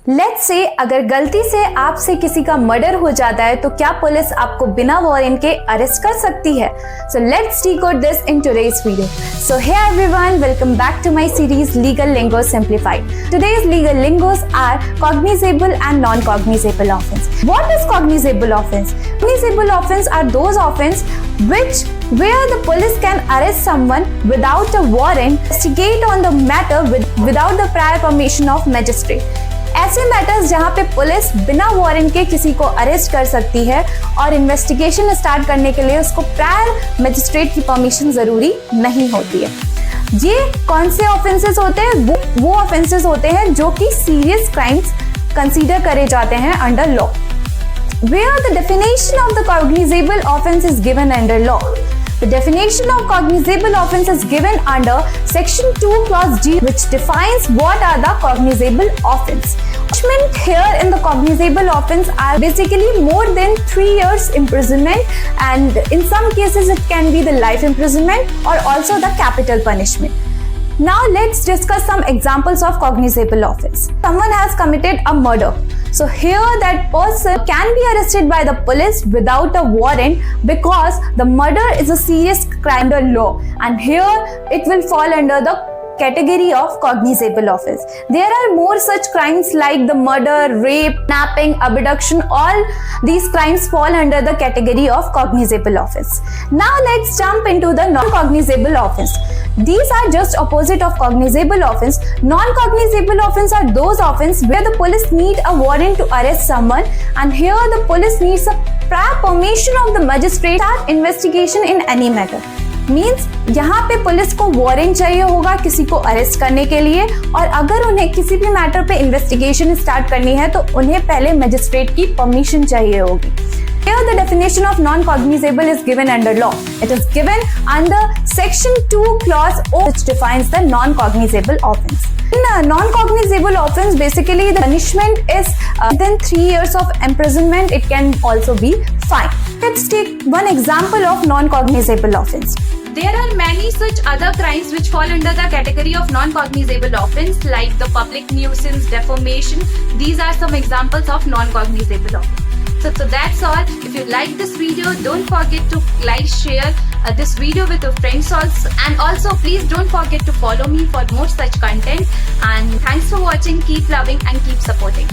Let's say अगर गलती से आपसे किसी का मर्डर हो जाता है तो क्या पुलिस आपको बिना वारंट के अरेस्ट कर सकती है? So let's decode this in today's video. So hey everyone, welcome back to my series legal lingo simplified. Today's legal lingos are cognizable and non-cognizable offense. What is cognizable offense? Cognizable offense are those offense where the police can arrest someone without a warrant, investigate on the matter without the prior permission of magistrate. ऐसे matters जहां पे police बिना warrant के किसी को arrest कर सकती है और इन्वेस्टिगेशन स्टार्ट करने के लिए उसको प्रायर मजिस्ट्रेट की परमिशन जरूरी नहीं होती है. ये कौन से ऑफेंसेस होते हैं? वो ऑफेंसेस होते हैं जो कि सीरियस क्राइम्स कंसीडर करे जाते हैं under law. Where the definition of the cognizable offense is given under law. The definition of cognizable offense is given under Section 2 Clause G, which defines what are the cognizable offense. Punishment here in the cognizable offense are basically more than 3 years imprisonment, and in some cases it can be the life imprisonment or also the capital punishment. Now let's discuss some examples of cognizable offense. Someone has committed a murder. So here that person can be arrested by the police without a warrant because the murder is a serious crime under law, and here it will fall under the category of cognizable offense. There are more such crimes like the murder, rape, kidnapping, abduction. All these crimes fall under the category of cognizable offense. Now let's jump into the non-cognizable offense. These are just opposite of cognizable offense. Non-cognizable offense are those offense where the police need a warrant to arrest someone, and here the police needs a prior permission of the magistrate to start investigation in any matter. Means यहाँ पे police को warrant चाहिए होगा किसी को arrest करने के लिए, और अगर उन्हें किसी भी मैटर पे इन्वेस्टिगेशन स्टार्ट करनी है तो उन्हें पहले मजिस्ट्रेट की परमिशन चाहिए होगी. Here the definition of non-cognizable is given under law. It is given under Section 2 Clause O, which defines the non-cognizable offense. In a non-cognizable offense, basically the punishment is within 3 years of imprisonment. It can also be fine. Let's take one example of non-cognizable offense. There are many such other crimes which fall under the category of non-cognizable offense, like the public nuisance, defamation. These are some examples of non-cognizable offense. So that's all. If you like this video, don't forget to like, share this video with your friends also. And also please don't forget to follow me for more such content. And thanks for watching. Keep loving and keep supporting.